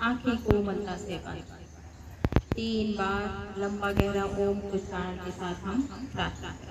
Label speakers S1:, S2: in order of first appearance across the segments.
S1: आंखें कोमलता से बंद। 3 बार लंबा गहरा ओम उच्चारण के साथ हम प्रार्थना करें।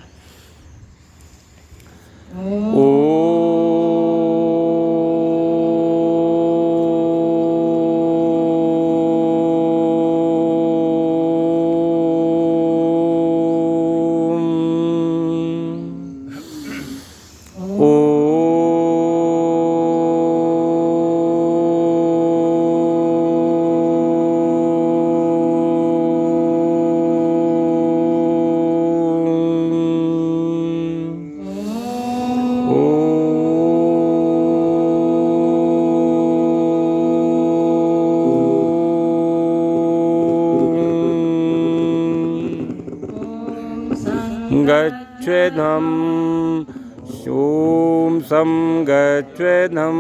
S2: गच्छेदं शूं सं गच्छेदं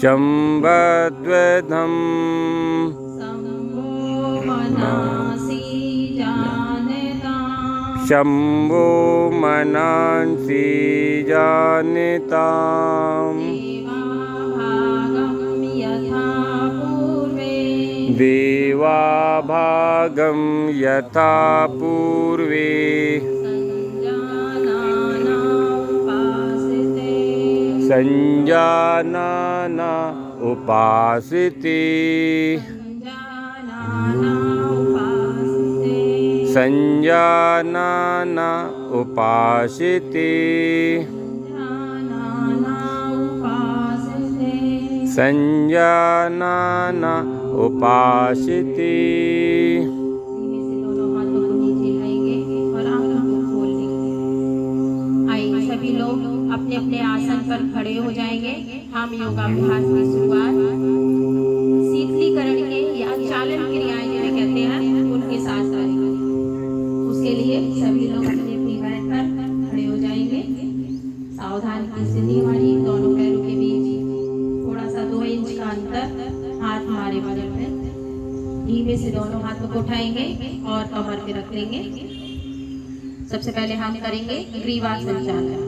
S2: शंबद्वेदं शंभो मनांसि जानिताम् देवाभागं यथा पूर्वे संजानाना उपासिते संजानाना उपासिते संजानाना उपासिते।
S1: दोनों हाथों को नीचे लाएंगे और आंखों को खोल लेंगे। आइए सभी लोग अपने अपने आसन पर खड़े हो जाएंगे। हम योगाभ्यास की शुरुआत शीतलीकरण के या चालन क्रियाएं जिन्हें कहते हैं उनके साथ करेंगे। उसके लिए सभी लोग अपने अपनी बैठ पर खड़े हो जाएंगे। सावधान की स्थिति हमारी दोनों पैरों के बीच थोड़ा सा 2 इंच का अंतर, हाथ हमारे बगल में। धीमे से दोनों हाथों को उठाएंगे और कमर पे रख लेंगे। सबसे पहले हम करेंगे ग्रीवा संचालन,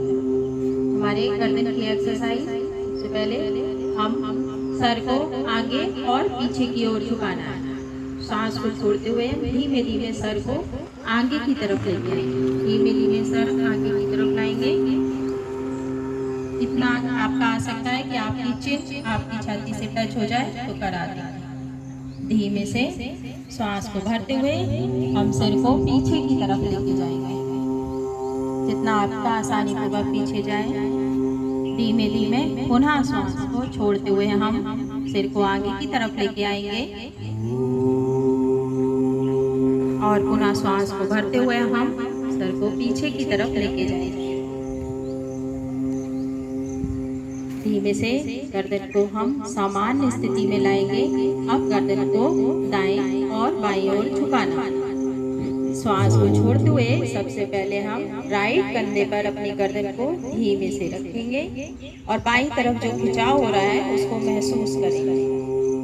S1: हमारे गर्दन की एक्सरसाइज। सबसे पहले हम सर को आगे और पीछे की ओर झुकाना है। सांस को छोड़ते हुए धीमे धीमे सर को आगे की तरफ लेके आएंगे। धीमे धीमे सर आगे की तरफ लाएंगे। इतना आपका आ सकता है कि आपकी चिन आपकी छाती से टच हो जाए तो करा दें। धीमे से सांस को भरते हुए हम सिर को पीछे की तरफ लेके जाएंगे। जितना आपका आसानी होगा पीछे जाए। धीमे धीमे पुनः सांस को छोड़ते हुए हम सिर को आगे की तरफ लेके आएंगे और पुनः सांस को भरते हुए हम सिर को पीछे की तरफ लेके जाएंगे। धीमे से गर्दन को हम सामान्य स्थिति में लाएंगे। अब गर्दन को दाएं और बाईं ओर झुकाना। श्वास को छोड़ते हुए सबसे पहले हम राइट कंधे पर अपनी गर्दन को धीमे से रखेंगे और बाईं तरफ जो खिंचाव हो रहा है उसको महसूस करेंगे।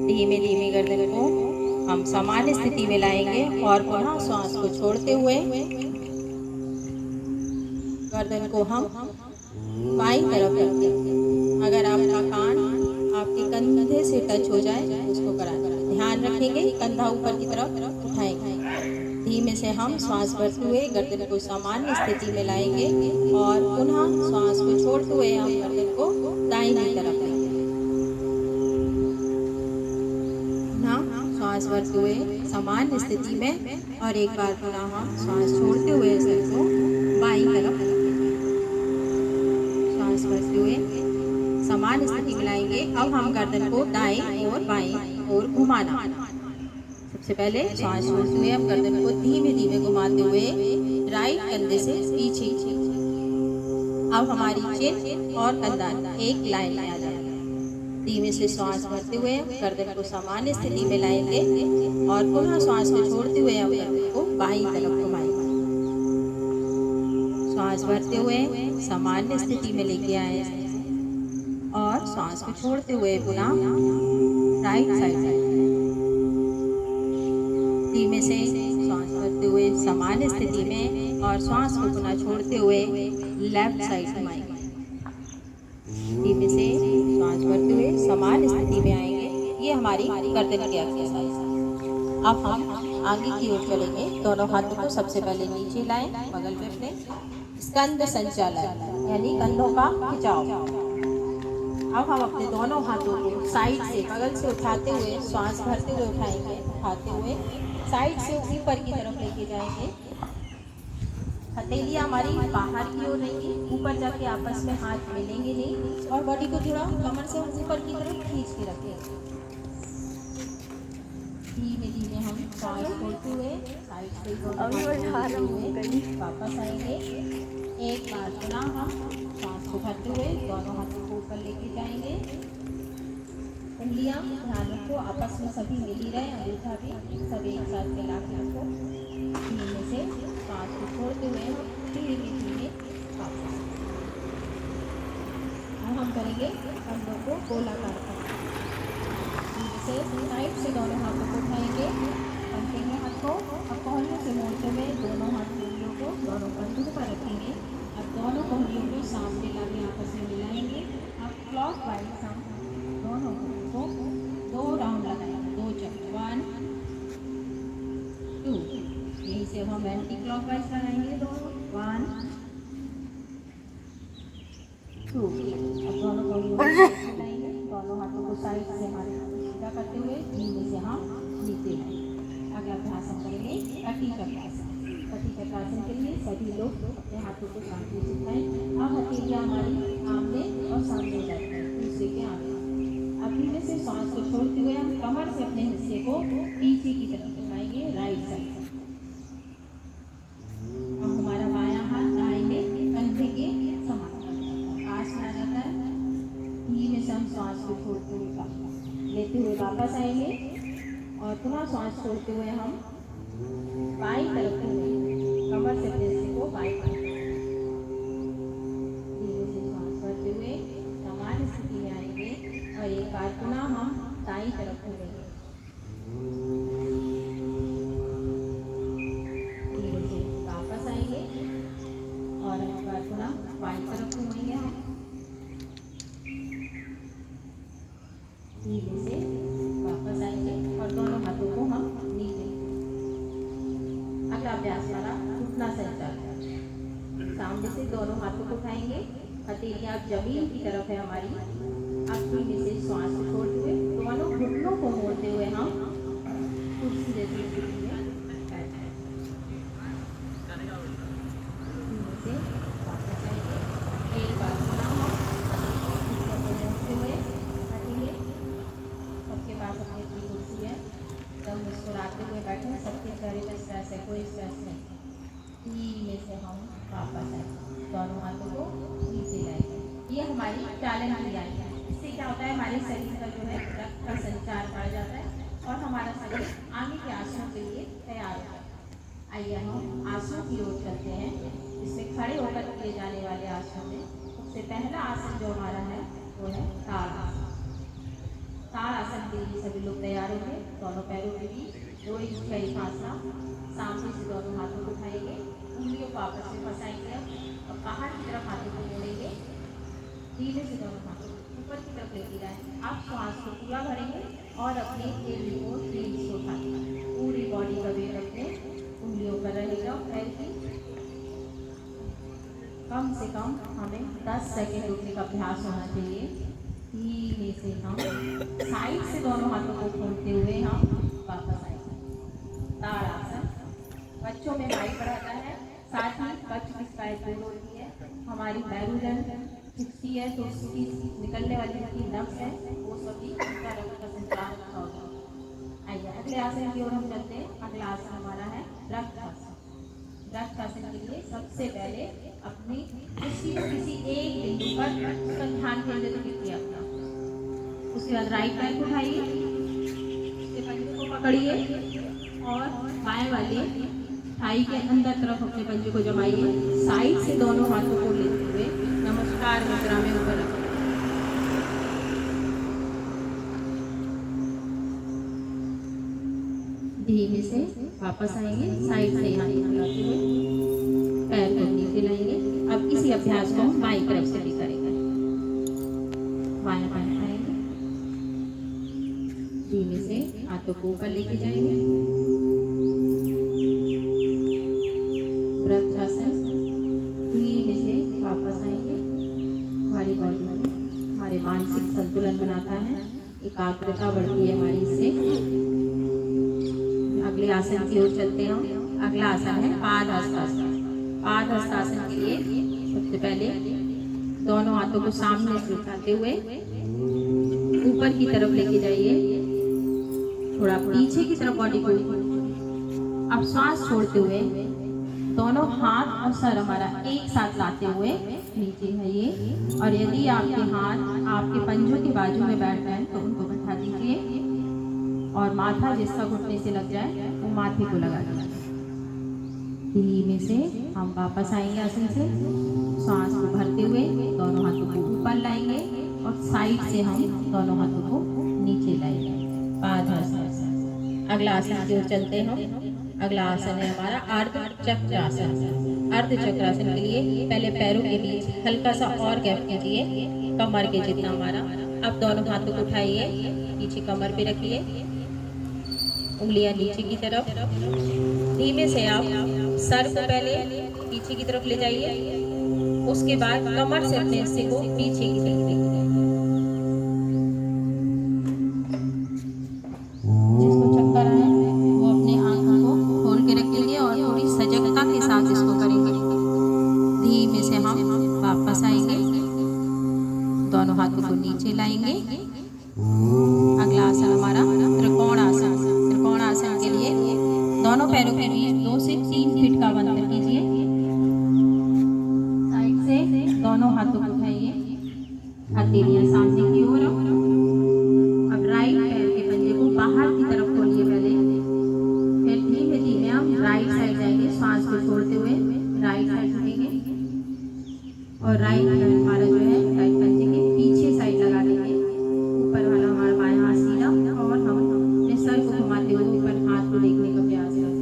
S1: धीमे धीमे गर्दन को हम सामान्य स्थिति में लाएंगे और पुनः श्वास को छोड़ते हुए गर्दन को हम बाईं तरफ रखेंगे। अगर आपका कान आपके कंधे से टच हो जाए तो उसको करा दें। ध्यान रखेंगे कंधा ऊपर की तरफ उठाएंगे। धीमे से हम श्वास भरते हुए गर्दन को सामान्य स्थिति में लाएंगे और पुनः श्वास को छोड़ते हुए हम गर्दन को दाहिनी तरफ लेंगे। श्वास भरते हुए सामान्य स्थिति में और एक बार पुनः हम श्वास छोड़ते हुए सिर को बाईं तरफ श्वास भरते हुए सामान्य स्थिति में लाएंगे। अब हम गर्दन को दाएं और बाएं और घुमाना। सबसे पहले सांस छोड़ते हुए हम गर्दन को धीमे धीमे घुमाते हुए राइट कंधे से पीछे। अब हमारी चिन और कंधा एक लाइन में आ जाएगा। धीमे से श्वास भरते हुए गर्दन को सामान्य स्थिति में लाएंगे और पुनः श्वास को छोड़ते हुए हम गर्दन को बाईं तरफ घुमाएंगे। श्वास भरते हुए सामान्य स्थिति में लेके आए और श्वास को छोड़ते हुए पुनः राइट साइड। धीमे से श्वास भरते हुए सामान्य स्थिति में और श्वास को पुनः छोड़ते हुए लेफ्ट साइड घुमाएंगे। धीमे से श्वास भरते हुए सामान्य हमारी गर्दन की एक्सरसाइज है। अब हम आगे की ओर चलेंगे। दोनों हाथों को सबसे पहले नीचे लाएं, बगल में अपने स्कंद संचालन यानी कंधों का खिंचाव। अब हम अपने दोनों हाथों को साइड से बगल से उठाते हुए श्वास भरते हुए उठाएंगे, उठाते हुए साइड से ऊपर की तरफ लेके जाएंगे। हथेलियां हमारी बाहर की ओर रहेंगी, ऊपर जाके आपस में हाथ मिलेंगे नहीं, और बॉडी को थोड़ा कमर से ऊपर की तरफ खींच के रखेंगे। धीमे धीमे हम सांस छोड़ते हुए साइड से वापस आएंगे। एक बार पुनः हम सांस को भरते हुए दोनों हाथों को ऊपर लेके जाएंगे। उंगलियां ध्यान रखो आपस में सभी मिली रहे, अंगूठा भी सभी एक साथ मिला के रखो। धीमे से सांस को छोड़ते हुए हम धीरे धीरे वापस। अब हम करेंगे कंधों को गोलाकार करना। से साइड से दोनों हाथों को उठाएंगे, कंधे में हाथ को अब कोहनियों से मोड़ते हुए दोनों हाथ उंगलियों को दोनों कंधों पर रखेंगे। अब दोनों कोहनियों को सामने लाके आपस में मिलाएंगे। अब क्लॉकवाइज हम दोनों को 2 राउंड लगाएंगे, 2 चक्कर, 1 2। यहीं से हम एंटी क्लॉकवाइज लगाएंगे, दोनों 1 2। अब दोनों कोहनियों को मिलाएंगे, दोनों हाथों को साइड से हमारे करते हुए धीमे से हम नीचे लाएंगे। अगला अभ्यास हम करेंगे कटी चक्रासन। कटी चक्रासन के लिए सभी लोग अपने हाथों को सामने से उठाएं। अब हथेलियां हमारी आमने और सामने जाती है, दूसरे के आगे। अब धीमे से सांस को छोड़ते हुए हम कमर से अपने हिस्से को पीछे की तरफ उठाएंगे, राइट साइड से। अब हमारा बायां हाथ दाहिने कंधे के समान पास में आ जाता है। धीमे से हम सांस को छोड़ते हुए लेते हुए वापस आएंगे और पुनः सांस छोड़ते हुए हम बाईं तरफ कमर से अपने हिस्से को बाईं तरफ धीरे से सांस भरते हुए सामान्य स्थिति में आएंगे और एक बार पुनः हम दाईं तरफ घूमेंगे। धीरे से वापस आएंगे और एक बार पुनः बाईं तरफ घूमेंगे। हम धीरे से वापस आएंगे और दोनों हाथों को हम नीचे। अगला अभ्यास हमारा घुटना संचालन। सामने से दोनों हाथों को उठाएंगे, हथेलियां जमीन की तरफ है हमारी। अब धीमे से श्वास को छोड़ते हुए दोनों घुटनों को मोड़ते हुए हम कुर्सी जैसी स्थिति में बैठे। धीमे से वापस आएंगे, एक बार पुनः हम मोड़ते हुए बैठेंगे। सबके पास अपनी अपनी कुर्सी है, सब मुस्कुराते हुए बैठे, सबके चेहरे पर स्ट्रेस है, कोई स्ट्रेस नहीं। धीमे से हम वापस आए, दोनों हाथों को नीचे लाएंगे। ये हमारी चालन क्रिया है। इससे क्या होता है, हमारे शरीर का जो है रक्त का संचार बढ़ जाता है और हमारा शरीर आगे के आसनों के लिए तैयार होता है। आइए हम आसनों की ओर चलते हैं। इसमें खड़े होकर किए जाने वाले आसनों में सबसे पहला आसन जो हमारा है वो है ताड़ासन। ताड़ासन के लिए सभी लोग तैयार होंगे। दोनों पैरों के बीच 2 इंच का एक फासला, सामने से दोनों हाथों को उठाएंगे, उंगलियों को आपस में फंसाएंगे और बाहर की तरफ हाथों को मोड़ेंगे। धीरे से दोनों हाथों को ऊपर की तरफ लेके जाएंगे। आप श्वास को पूरा भरेंगे और अपने टेबल को हील से उठाएंगे। पूरी बॉडी का वेट अपने उंगलियों पर रहेगा। पैर की कम से कम हमें 10 सेकेंड रुकने का अभ्यास होना चाहिए। धीरे से हम साइड से दोनों हाथों को खोलते हुए हम वापस आएंगे। ताड़ासन बच्चों में हाइट बढ़ाता है, साथ ही बच्चों की स्पाइन दूर होती है। हमारी बैरूलन खिंचती है तो उसकी निकलने वाली जितनी नब्ज है वो सभी उनका रक्त का संचार होगा। आइए अगले आसन की ओर हम चलते हैं। अगला आसन हमारा है रक्तासन। रक्तासन के लिए सबसे पहले अपनी दृष्टि को किसी एक बिंदु पर उसका ध्यान केंद्रित कीजिए अपना। उसके बाद राइट पैर को उठाइए, उसके पंजे को पकड़िए और बाएं वाले थाई के अंदर तरफ अपने पंजे को जमाइए। साइड से दोनों हाथों को लेते हुए नमस्कार मुद्रा में ऊपर रखें। धीमे से वापस आएंगे, साइड से यहाँ लगाते हुए पैर को नीचे लाएंगे। अब इसी अभ्यास को हम बाईं तरफ से भी करेंगे। बाएं पैर आएंगे, धीमे से हाथों को ऊपर लेके जाएंगे। वृक्षासन। धीमे से वापस आएंगे। हमारी बॉडी में हमारे मानसिक संतुलन बनाता है, एकाग्रता बढ़ती है हमारी इससे। अगले आसन की ओर चलते हैं हम। अगला आसन है पादहस्तासन। पादहस्तासन के लिए सबसे पहले दोनों हाथों को सामने से उठाते हुए ऊपर की तरफ लेके जाइए, थोड़ा पीछे की तरफ बॉडी को। अब सांस छोड़ते हुए दोनों हाथ और सर हमारा एक साथ लाते हुए नीचे आइए। और यदि आपके हाथ आपके पंजों के बाजू में बैठ रहे हैं तो उनको बैठा दीजिए और माथा जिसका घुटने से लग जाए वो माथे को लगा दीजिए। धीमे से हम वापस आएंगे आसन से। सांस को भरते हुए दोनों हाथों को ऊपर लाएंगे और साइड से हम दोनों हाथों को नीचे लाएंगे। पादहस्तासन। अगला आसन की ओर चलते हैं हम। अगला आसन है हमारा अर्धचक्रासन। अर्धचक्रासन के लिए पहले पैरों के बीच हल्का सा और गैप कीजिए, कमर के जितना हमारा। अब दोनों हाथों को उठाइए, पीछे कमर पे रखिए, उंगलियां नीचे की तरफ। धीमे से आप सर को पहले पीछे की तरफ ले जाइए, उसके बाद कमर से अपने हिस्से को पीछे की तरफ लेके जाइए। जिसको चक्कर आए वो अपने आंखों को खोल के रखेंगे और थोड़ी सजगता के साथ इसको करेंगे। धीमे से हम वापस आएंगे, दोनों हाथों को नीचे लाएंगे। अगला आसन हमारा त्रिकोणासन। त्रिकोणासन के लिए दोनों पैरों के बीच 2 से 3 फीट का अंतर कीजिए। साइड से दोनों हाथों को उठाइए, हथेलियां सामने की ओर। अब राइट पैर के पंजे को बाहर की तरफ खोलिए पहले, फिर धीमे धीमे हम राइट साइड जाएंगे। सांस को छोड़ते हुए राइट साइड झुकेंगे और राइट पैर हमारा जो है राइट पंजे के पीछे साइड लगा देंगे। ऊपर वाला हमारा बायां हाथ सीधा और हम अपने सर को घुमाते हुए ऊपर हाथ को देखने का प्रयास करें।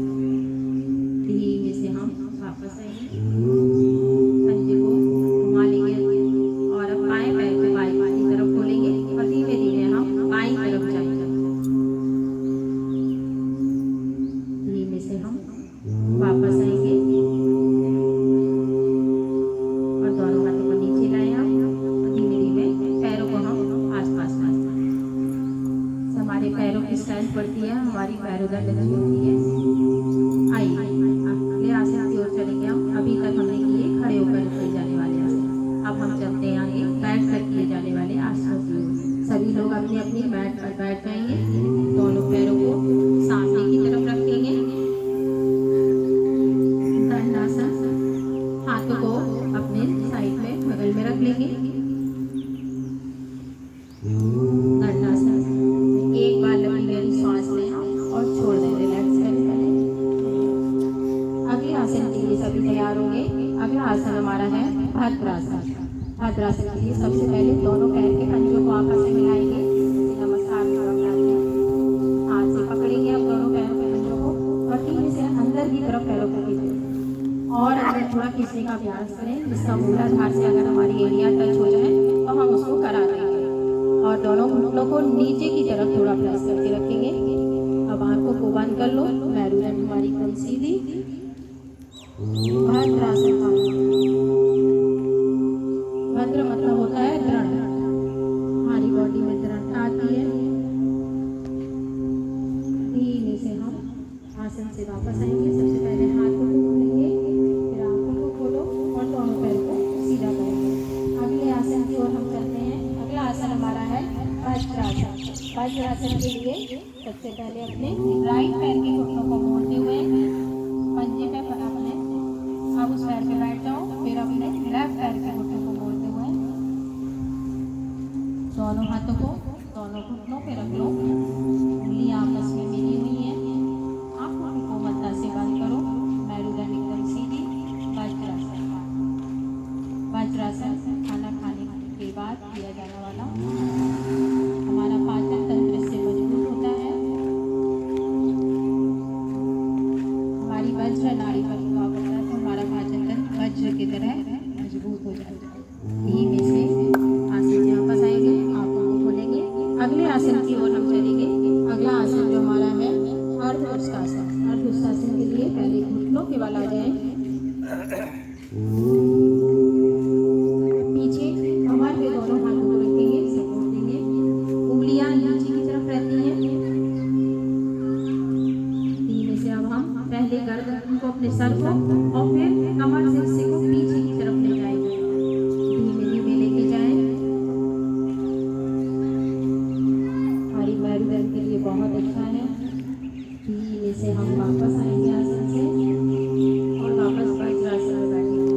S1: धीमे से हम वापस आएंगे, पंजे को घुमा लेंगे और अब बाएं पैर को बाईं तरफ खोलेंगे और धीमे धीमे हम बाईं तरफ जाएंगे। धीमे से हम वापस आएंगे और दोनों हाथों को नीचे लाएं हम और धीमे धीमे पैरों को हम आसपास लाएं। हमारे पैरों की स्ट्रेंथ बढ़ती है, हमारी पैरोदंड अच्छी होती है। आइए अगले आसन की ओर चलेंगे हम। अभी तक हमने किए खड़े होकर किए जाने वाले आसन, अब हम चलते हैं आगे बैठ कर किए जाने वाले आसनों की ओर। सभी लोग अपनी अपनी मैट पर बैठ जाएंगे, दोनों पैरों को सामने की तरफ रखेंगे। दंडासन। हाथों को अपने साइड में बगल में रख लेंगे। दंडासन। एक बार लंबी गहरी सांस लें और छोड़ दें, रिलैक्स करें पहले। अगले आसन के लिए सभी तैयार होंगे। अगला आसन हमारा है भद्रासन। भद्रासन के लिए सबसे पहले दोनों पैर के पंजों को आपस में मिलाएंगे। नमस्कार की तरफ लाते हैं, हाथ से पकड़ेंगे अब दोनों पैरों के पंजों को और धीमे से अंदर की तरफ पैरों को खींचें और अगर थोड़ा खींचने का प्रयास करें जिसका मूलाधार से अगर हमारी एरिया टच हो जाए तो हम उसको करा देंगे। और दोनों घुटनों को नीचे की तरफ थोड़ा प्रेस करके रखेंगे। अब आंखों को बंद कर लो, मेरुदंड हमारी एकदम सीधी। भद्रासन। भद्र मतलब होता है दृढ़, हमारी बॉडी में दृढ़ता आती है। धीमे से हम आसन से वापस आएंगे। सबसे पहले हाथों को खोलेंगे, फिर आंखों को खोलो और दोनों पैरों को सीधा करेंगे। अगले आसन की ओर हम चलते हैं। अगला आसन हमारा है वज्रासन। वज्रासन के लिए सबसे पहले अपने राइट पैर के घुटनों को मोड़ते हुए पंजे पे अपने अब उस पैर पे बैठ जाओ, फिर अपने लेफ्ट पैर के घुटनों को मोड़ते हुए दोनों हाथों को दोनों घुटनों पे रख लो। उंगलियां आपस में मिली हुई हैं, आंखों को कोमलता से बंद करो, मेरुदंड एकदम सीधी। वज्रासन। वज्रासन खाना खाने के बाद किया जाने वाला, हमारा पाचन तंत्र इससे मजबूत होता है। हमारी वज्र नाड़ी पर प्रभाव पड़ता है तो हमारा पाचन तंत्र वज्र की तरह मजबूत हो जाता है। धीमे से आसन से वापस आएंगे, आंखों को खोलेंगे। अगले आसन की ओर हम चलेंगे। अगला आसन जो हमारा है अर्धउष्टासन। अर्धउष्टासन के लिए पहले घुटनों के बल आ जाए, पीछे कमर पे दोनों हाथों को रखेंगे, सपोर्ट देंगे, उंगलियां नीचे की तरफ रहती हैं। धीमे से अब हम पहले गर्दन को, अपने सर को और फिर कमर से हिस्से को पीछे की तरफ ले जाएंगे। धीमे धीमे लेके जाएं। हमारी मैरुदंड के लिए बहुत अच्छा है। धीमे से हम वापस आएंगे आसन से और वापस वज्रासन में बैठेंगे।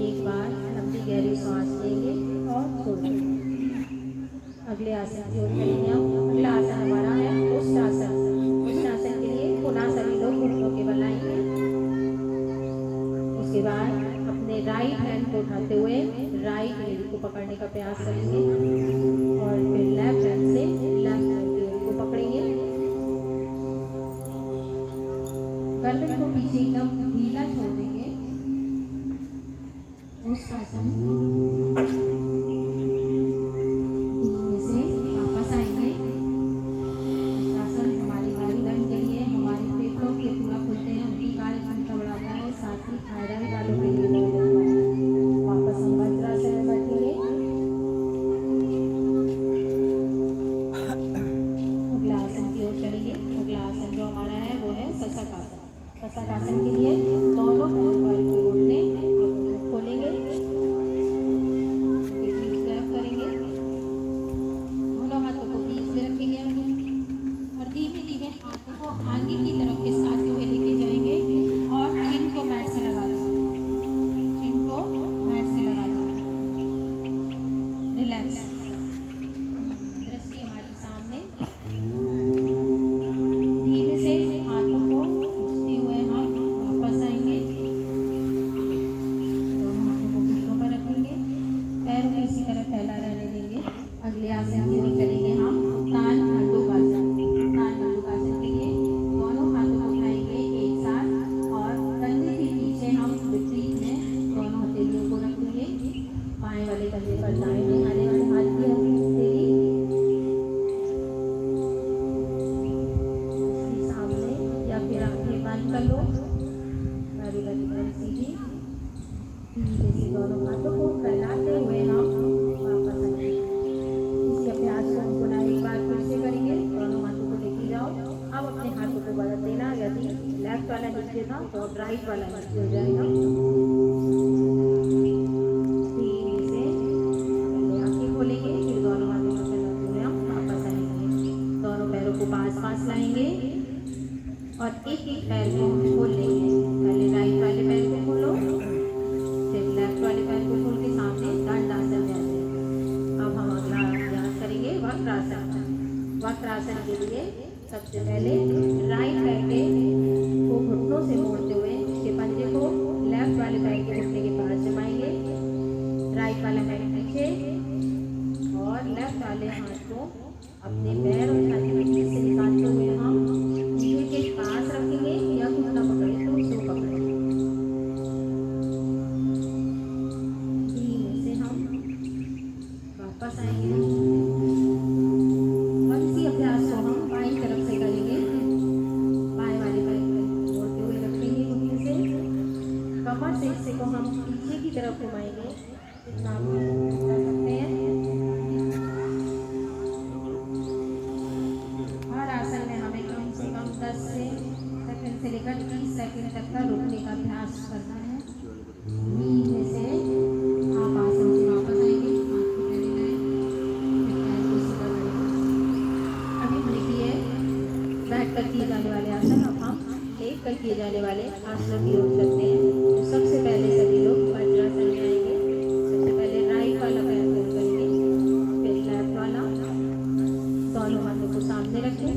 S1: एक बार लंबी गहरी सांस लेंगे और छोड़ेंगे। अगले आसन की ओर चलेंगे हम। अगला आसन हमारा है उष्टासन। उष्टासन के लिए पुनः सभी लोग घुटनों के बल आएंगे। उसके बाद अपने राइट हैंड को उठाते हुए राइट एड़ी को पकड़ने का प्रयास करेंगे और फिर लेफ्ट हैंड से लेफ्ट हैंड की एड़ी को पकड़ेंगे। गर्दन को पीछे एकदम ढीला छोड़ देंगे। उष्टासन। धीमे से वापस आएंगे। उष्टासन हमारी मैरुदंड के लिए, हमारे पेटों के पूरा खुलते हैं, उनकी कार्यक्षमता बढ़ाता है, साथ ही थायराइड वालों के लिए बहुत अच्छा है। वापस हम वज्रासन में बैठेंगे। अगला आसन की ओर चलेंगे। अगला आसन जो हमारा है वो है शशक आसन। शशक आसन के लिए दोनों पैर पर की घुटने खोलेंगे, बीच तरफ करेंगे, दोनों हाथों को बीच में रखेंगे और धीमे धीमे हाथों को आगे की तरफ खिसकाते हुए लेके जाएंगे और चिन को मैट से लगा दें। चिन को मैट से लगा दें। रिलैक्स। दृष्टि हमारे सामने। धीमे से हाथों को खींचते हुए हम वापस आएंगे। दोनों हाथों को घुटनों पर रखेंगे, पैरों को इसी तरह फैला रहने देंगे। अगले आसन की ओर चलेंगे हम। उत्तान मंडूकासन। उत्तान मंडूकासन के लिए दोनों हाथों को उठाएंगे एक साथ और कंधे के पीछे हम विपरीत में दोनों हथेलियों को रखेंगे। बाएं वाले कंधे पर दाएं निहारे वाले हाथ की हथेली उसके सामने या फिर आंखें बंद कर लो। मैरुदंड सीधी। धीरे से दोनों हाथों को फैलाते हुए हम वापस आएंगे। इस अभ्यास को हम पुनः एक बार फिर से करेंगे। दोनों हाथों को लेके जाओ। अब अपने हाथों को बदल देना। यदि लेफ्ट वाला नीचे था तो अब राइट वाला नीचे हो जाएगा। धीरे से पहले आंखें खोलेंगे, फिर दोनों हाथों को फैलाते हुए हम वापस आएंगे। दोनों पैरों को पास पास लाएंगे और एक एक पैर को हम खोल लेंगे। पहले राइट वाले पैर को खोलो, फिर लेफ्ट वाले पैर को खोल के सामने दंडासन जैसे। अब हम अगला अभ्यास करेंगे वक्रासन। वक्रासन के लिए सबसे पहले राइट पैर के को घुटनों से मोड़ते हुए उसके पंजे को लेफ्ट वाले पैर के घुटने के पास जमाएंगे। राइट वाला पैर पीछे और लेफ्ट वाले हाथ को अपने पैर और छाती के बीच से निकालते हुए हम नीचे के पास रखेंगे या घुटना पकड़े तो उसको पकड़ेंगे। धीरे से हम वापस आएंगे और इसी अभ्यास को हम बाईं तरफ से करेंगे। बाएं वाले पैर को मोड़ते हुए रखेंगे घुटने से, कमर से हिस्से को हम पीछे की तरफ घुमाएंगे। इतना आप कर सकते हैं। हर आसन में हमें कम से कम 10 सेकंड से लेकर 30 सेकंड तक का रुकने का अभ्यास करना है। धीरे से आप आसन से वापस आएंगे। हाथ को पहले लाएं, फिर पैर को सीधा करेंगे। अभी हमने किए बैठ कर किए जाने वाले आसन, अब हम लेट कर किए जाने वाले आसनों की ओर चलते हैं। तो सबसे पहले सभी लोग वज्रासन में आएंगे। सबसे पहले राइट वाला पैर खोल करेंगे, फिर लेफ्ट वाला। दोनों हाथों को सामने रखें।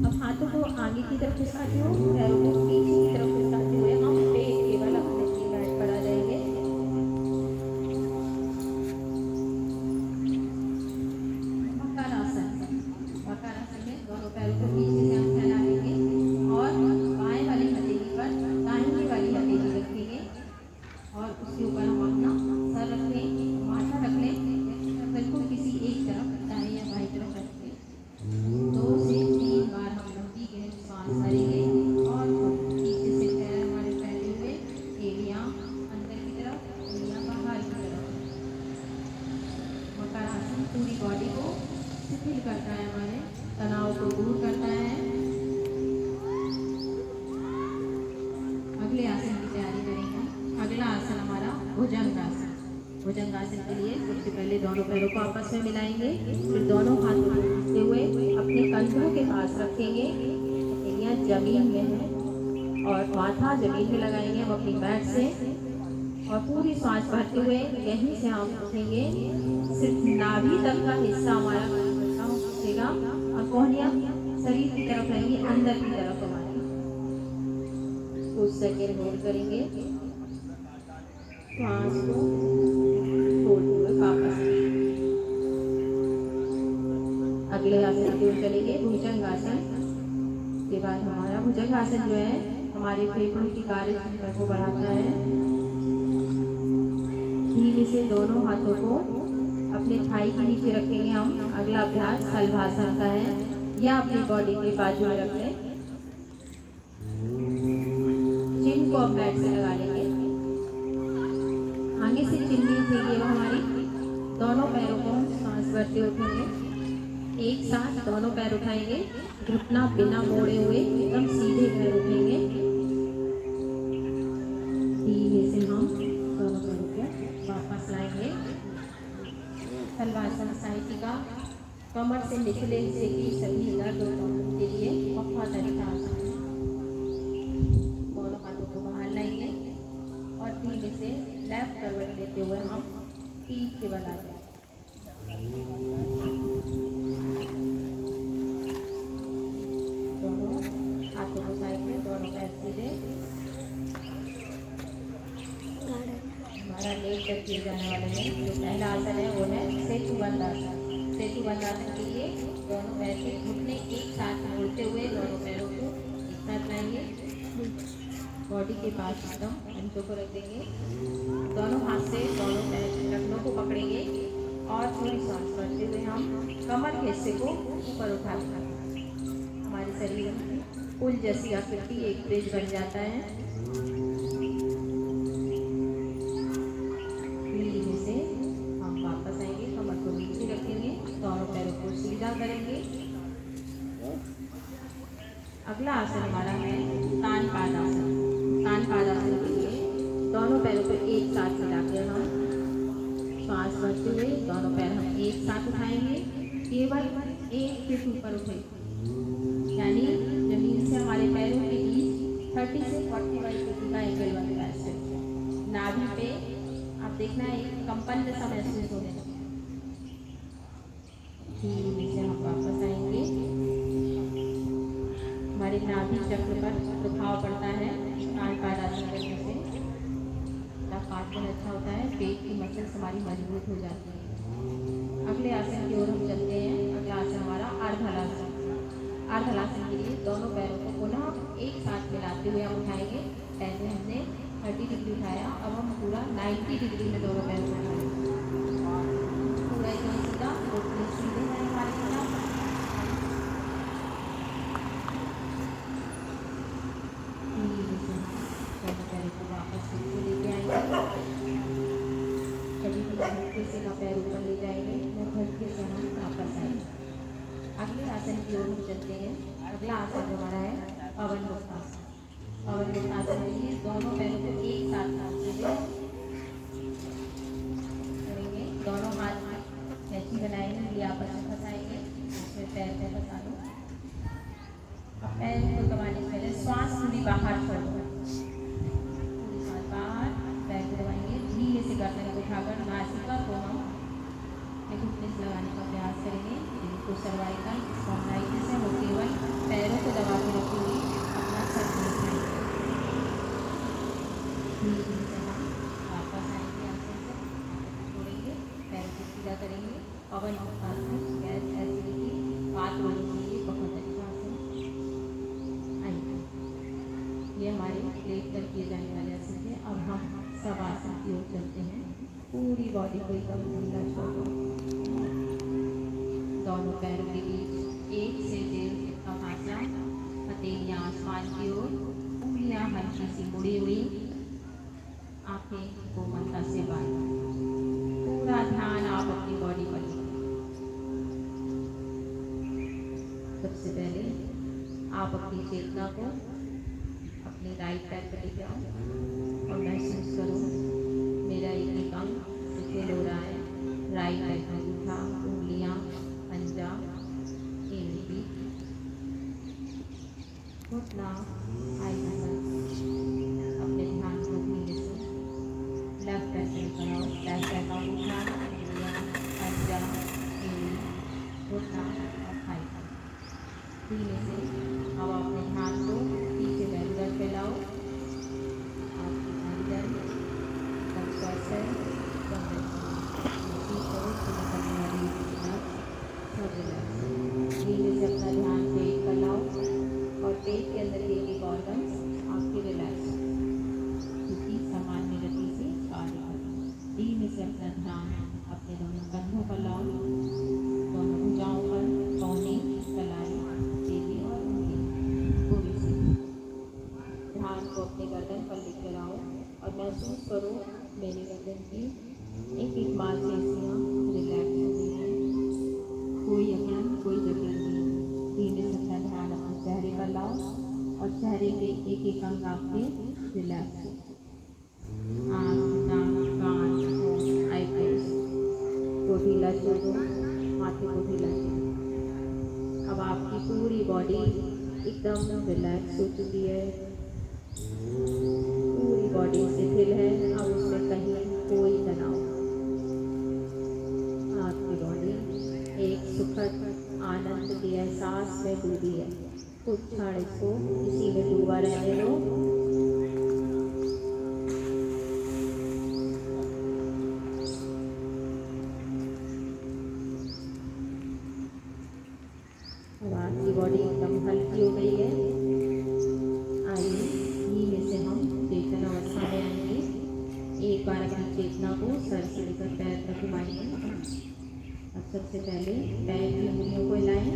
S1: अब हाथों को आगे की तरफ खिसकाते हो, पैरों को पीछे की तरफ खिसकाते हुए हम पेट केवल अपने मैट पर आ जाएंगे। वक्रासन। वक्रासन में दोनों पैरों को पीछे से हम फैला लेंगे और बाएं वाली हथेली पर दाहिनी वाली हथेली रखेंगे और उसके ऊपर हम अपना सर रख लें, माथा रख लें, बिल्कुल किसी एक तरफ दाएं या बाएं तरफ रख लें। पूरी बॉडी को शिथिल करता है, हमारे तनाव को दूर करता है। अगले आसन की तैयारी करेंगे। अगला आसन हमारा भुजंगासन। भुजंगासन के लिए सबसे पहले दोनों पैरों को आपस में मिलाएंगे, फिर दोनों हाथों को रखते हुए अपने कंधों के पास रखेंगे। हथेलियां जमीन में है और माथा जमीन में लगाएंगे हम अपनी पैर से, और पूरी सांस भरते हुए यहीं से हम उठेंगे। सिर्फ नाभि तक का हिस्सा हमारा उठेगा और कोहनियां शरीर की तरफ रहेंगी, अंदर की तरफ हमारी। कुछ सेकेंड होल्ड करेंगे, सांस को छोड़ते हुए वापस। अगले आसन की ओर चलेंगे, भुजंगासन। के बाद हमारा भुजंगासन जो है हमारे फेफड़ों की कार्य क्षमता को बढ़ाता है। धीरे से दोनों हाथों को अपने थाई के नीचे रखेंगे हम। अगला अभ्यास शलभासन का है, या अपनी बॉडी के बाजू में रख लें। चिन को अब बैठ से लगा लेंगे, आगे से चिन नहीं उठेगी हमारी। दोनों पैरों को सांस भरते उठेंगे, एक साथ दोनों पैर उठाएंगे, घुटना बिना मोड़े हुए एकदम सीधे पैर उठेंगे। धीरे से हम दोनों पैरों को वापस लाएंगे। शलभासन साइड का कमर से निचले हिस्से की सभी दर्द के लिए बहुत अच्छा आसन है। दोनों हाथों को बाहर लाएंगे और धीरे से लेफ्ट करवट लेते हुए हम पीठ के बल आ जाएंगे। दोनों हाथों को साइड में, दोनों पैर सीधे। हमारा लेग तक किए जाने वाले में जो पहला आसन है वो है सेतुबंध आसन। सेतुबंध आसन के लिए दोनों पैर के घुटने एक साथ मोड़ते हुए दोनों पैरों को एक साथ लाएंगे, बॉडी के पास एकदम अंचों को रख देंगे। दोनों हाथ से दोनों पैर टखनों को पकड़ेंगे और थोड़ी सांस भरते हुए हम कमर के हिस्से को ऊपर उठा लेंगे। हमारे शरीर में फूल जैसी आकृति एक पेज बन जाता है। धीरे से हम वापस आएंगे, कमर को नीचे रखेंगे, दोनों पैरों को सीधा करेंगे। अगला आसन हमारा है तानपादासन। तानपादासन के लिए दोनों पैरों को एक साथ मिलाकर हम सांस भरते हुए दोनों पैर हम एक साथ उठाएंगे। केवल एक फीट ऊपर उठेंगे, यानी जमीन से हमारे पैरों के बीच 30 से 45 डिग्री का एंगल बनता है। नाभि पे आप देखना है एक कंपन जैसा महसूस होने लगेगा। धीरे से हम वापस आएंगे। हमारे नाभि चक्र पर प्रभाव पड़ता है तानपादासन करने से। पाचन अच्छा होता है, पेट की मसल्स हमारी मजबूत हो जाती है। अगले आसन की ओर हम चलते हैं। अगला आसन हमारा अर्धहलासन। अर्धहलासन के लिए दोनों पैरों को पुनः एक साथ मिलाते हुए हम उठाएंगे। पहले हमने 30 डिग्री उठाया, अब हम पूरा 90 डिग्री में दोनों पैरों को उठाएंगे। पूरा एकदम सीधा, घुटने सीधे हैं हमारे खिलाफ। धीरे से दोनों पैरों को वापस नीचे लेके आएंगे। कभी भी झटके से ना पैर ऊपर ले जाएंगे, न झटके से हम वापस आएंगे। अगले आसन की ओर हम चलते हैं। अगला आसन हमारा है पवन मुक्तासन। पवन मुक्तासन के लिए दोनों पैरों को एक साथ करेंगे। दोनों हाथ कैंची बनाएंगे, ये आपस में फंसाएंगे, इसमें पैर में फंसा लो। अब पैर को दबाने से पहले श्वास पूरी बाहर छोड़ो, पूरी सांस बाहर, पैर को दबाएंगे। धीरे से गर्दन को उठाकर नासिका को हम घुटने से लगाने का प्रयास करेंगे। जिनको सर्वाइकल स्पॉन्डिलाइटिस है वो केवल पैरों को दबा के रखेंगे, अपना सर नहीं उठाएंगे। धीरे से हम वापस आएंगे, आसन से छोड़ेंगे, पैर को सीधा करेंगे। पवन मुक्तासन गैस एसिडिटी बात होने के लिए बहुत अच्छा आसन आएगा। ये हमारे लेट कर किए जाने वाले आसन है। अब हम सब आसन की ओर चलते हैं। पूरी बॉडी को एकदम ढीला छोड़ो, दोनों पैरों के बीच 1 से 1.5 फीट का फासला, हथेलियां आसमान की ओर, उंगलियां हल्की सी मुड़ी हुई, आंखें कोमलता से बंद। पूरा ध्यान आप अपनी बॉडी पर आप अपनी चेतना को अपने राइट पैर पर लेके आओ और महसूस करो मेरा एक एक अंग शिथिल हो रहा है। राइट पैर का अंगूठा, उंगलियां, पंजा, एड़ी, घुटना, आई अपने ध्यान को धीरे से लेफ्ट पैर से कराओ। लेफ्ट पैर का अंगूठा, उंगलियां, पंजा, एड़ी, घुटना और थाई धीरे से। अब अपने ध्यान को पीछे बैकवर्ड फैलाओ। आपकी अंदर एकदम स्वस्थ है, धीरे से अपना ध्यान पेट पर लाओ और पेट के अंदर के एक ऑर्गन्स आपके रिलैक्स क्योंकि सामान्य गति से कार्य करें। धीरे से अपना ध्यान अपने दोनों कंधों पर लाओ, दोनों भुजाओं पर, कोहनी, कलाई, पेटी और उंगली पूरी से ध्यान को अपने गर्दन पर लेकर आओ और महसूस करो मेरी गर्दन की एक एक मांसपेशियां रिलैक्स हो गई है। कोई अकड़न, कोई जकड़न नहीं। धीरे से अपना ध्यान अपने चेहरे पर लाओ और चेहरे के एक एक अंग आपके रिलैक्स। आँख, नाक, कान, होंठ, आईब्रोज को ढीला छोड़ो, माथे को ढीला छोड़ो। अब आपकी पूरी बॉडी एकदम रिलैक्स हो चुकी है, पूरी बॉडी शिथिल है। अब उसमें कहीं कोई तनाव, आपकी बॉडी एक सुखद आनंद के एहसास में डूबी है। कुछ क्षण इसको इसी में डूबा रहने दो। अब आपकी बॉडी एकदम हल्की हो गई है। आइए धीरे से हम चेतन अवस्था में आएंगे। एक बार अपनी चेतना को सर से लेकर पैर तक घुमाएंगे। अब सबसे पहले पैर की उंगलियों को हिलाएं,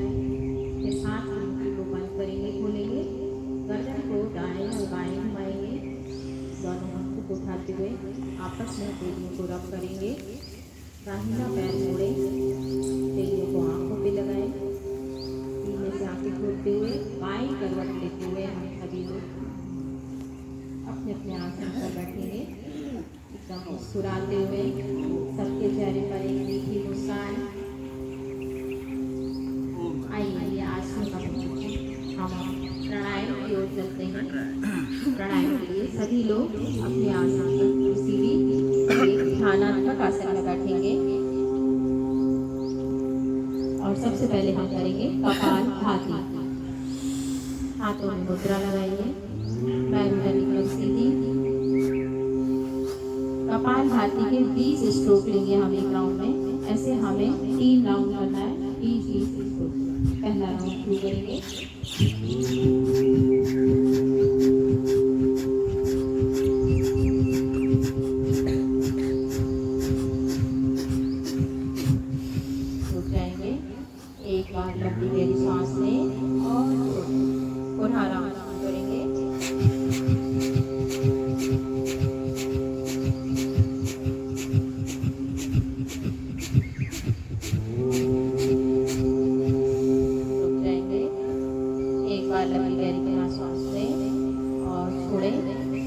S1: फिर हाथ की उंगली को बंद करेंगे, खोलेंगे, गर्दन को दाएं और बाएं घुमाएंगे। दोनों हाथों को उठाते हुए आपस में हथेलियों को रब करेंगे। दाहिना पैर मोड़ें, हथेलियों को आंखों पे लगाएं। धीरे से आंखें खोलते हुए बाएं करवट लेते हुए हम सभी लोग अपने अपने आसन पर बैठेंगे, एकदम मुस्कुराते हुए। सबके चेहरे पर एक मीठी मुस्कान। आइए आज हम प्राणायाम की ओर चलते हैं। प्राणायाम के लिए सभी लोग अपने आसन पर किसी भी एक ध्यानात्मक आसन में बैठेंगे और सबसे पहले हम करेंगे कपालभाति। हाथों में मुद्रा लगाइए, पैरों में निकल सीधी। कपालभाति के 20 स्ट्रोक लेंगे हम एक राउंड में। ऐसे हमें 3 राउंड करना है, 20 स्ट्रोक। पहला राउंड शुरू करेंगे। रुक जाएंगे, एक बार लंबी गहरी सांस लें और पुनः राउंड करेंगे।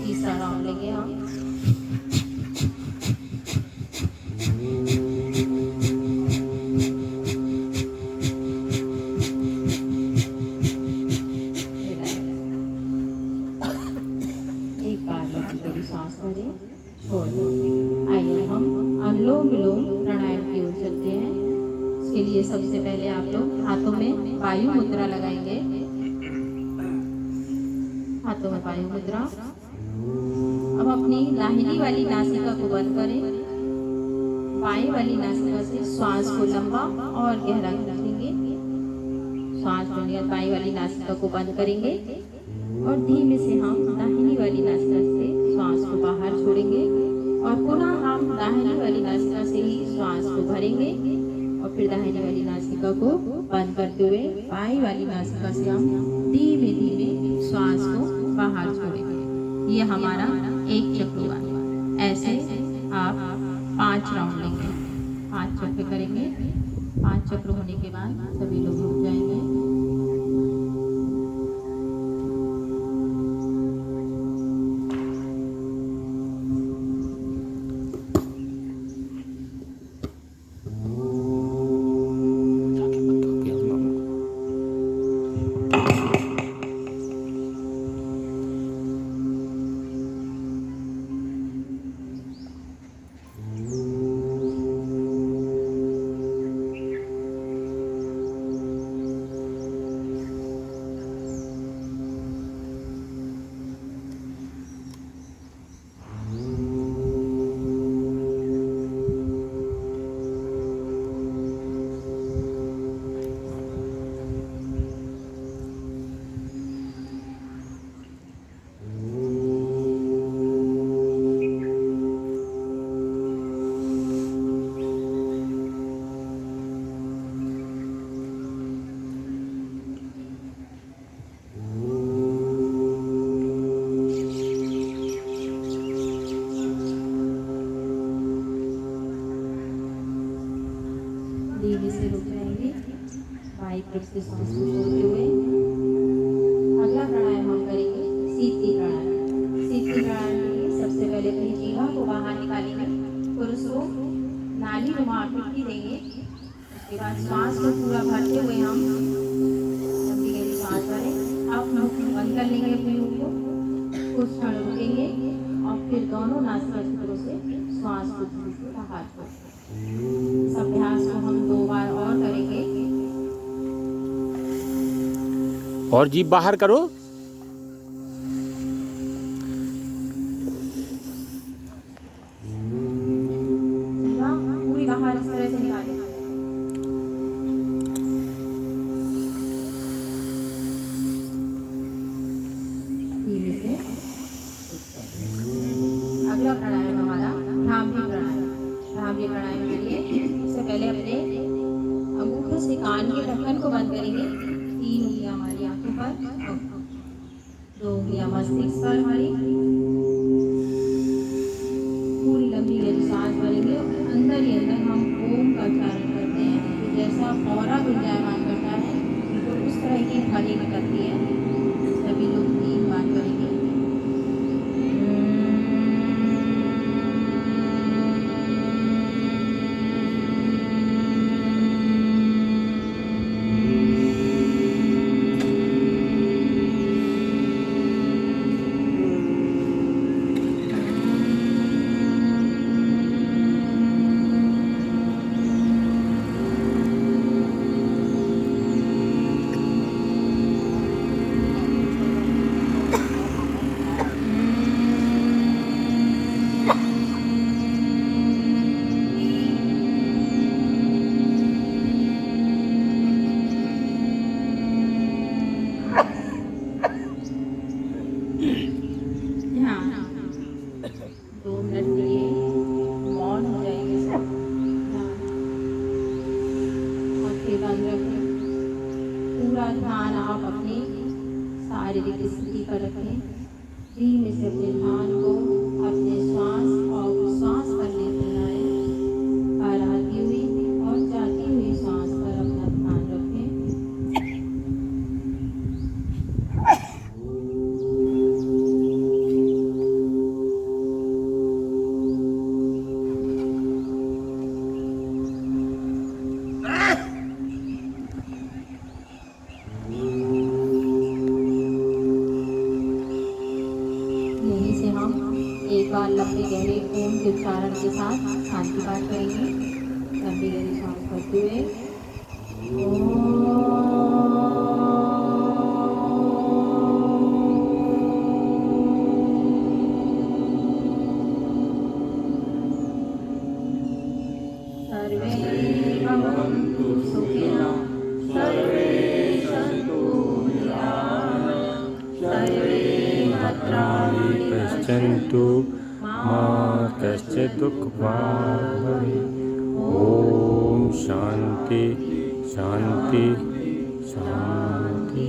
S1: तीसरा राउंड लेंगे हम। एक बार लंबी सांस भरें, छोड़ दें। आइए हम अनुलोम विलोम प्राणायाम की ओर चलते हैं। इसके लिए सबसे पहले आप लोग हाथों में वायु मुद्रा लगाएंगे। हाथों में वायु मुद्रा। अब अपनी दाहिनी वाली नासिका को बंद करें। बाएं वाली नासिका से श्वास को लंबा और गहरा रखेंगे। श्वास लेकर बाएं वाली नासिका को बंद करेंगे और धीमे से हम दाहिनी वाली नासिका से श्वास को बाहर छोड़ेंगे और पुनः हम दाहिनी वाली नासिका से ही श्वास को भरेंगे और फिर दाहिनी वाली नासिका को बंद करते हुए बाएं वाली नासिका से हम धीमे धीमे श्वास को बाहर छोड़ेंगे। ये हमारा एक चक्र हुआ। ऐसे आप 5 राउंड लेंगे, 5 चक्र करेंगे। 5 चक्र होने के बाद सभी लोग रुक जाएंगे। धीरे से रुक जाएंगे। बाई तरफ से सांस को छोड़ते हुए अगला प्राणायाम हम करेंगे शीतली प्राणायाम। शीतली प्राणायाम के लिए सबसे पहले अपनी जीवा को बाहर निकालेंगे और उसको नाली नुमा आकृति देंगे। उसके बाद श्वास को पूरा भरते हुए हम लंबी गहरी सांस भरें। अब मुख बंद कर लेंगे अपने मुंह को, कुछ क्षण रुकेंगे और फिर दोनों नासिका छिद्रों से श्वास को धीरे बाहर करें। इस अभ्यास को हम 2 बार और करेंगे।
S2: और जीभ बाहर करो।
S1: पूरी बाहर इस तरह से निकालें। धीरे से। अगला प्राणायाम हमारा भ्रामरी प्राणायाम। भ्रामरी प्राणायाम के लिए सबसे पहले अपने अंगूठों से कान के ढक्कन को बंद करेंगे। 3 उंगलियां हमारी आंखों पर, 2 उंगलियां मस्तिष्क पर हमारी। पूरी लंबी गहरी सांस भरेंगे और अंदर ही अंदर हम ओम का उच्चारण करते हैं। तो जैसा ऑरा गुंजायमान करता है तो उस तरह की ध्वनि निकलती है। सभी लोग 3 बार करेंगे। पूरा ध्यान आप अपनी शारीरिक स्थिति पर रखें। धीरे से अपने ध्यान को अपने श्वास और श्वास पर लेते आए। बाहर आती हुई और जाती हुई श्वास पर अपना ध्यान रखें। एक बार लंबे गहरे ओम के उच्चारण के साथ शांति पाठ करेंगे। लंबी गहरी सांस भरते हुए सर्वे भवन्तु सुखिनः, सर्वे सन्तु निरामयाः, सर्वे भद्राणि
S2: पश्यन्तु मा कश्चित् दुःखभाग् भवेत्। ओम शांति शांति शांति।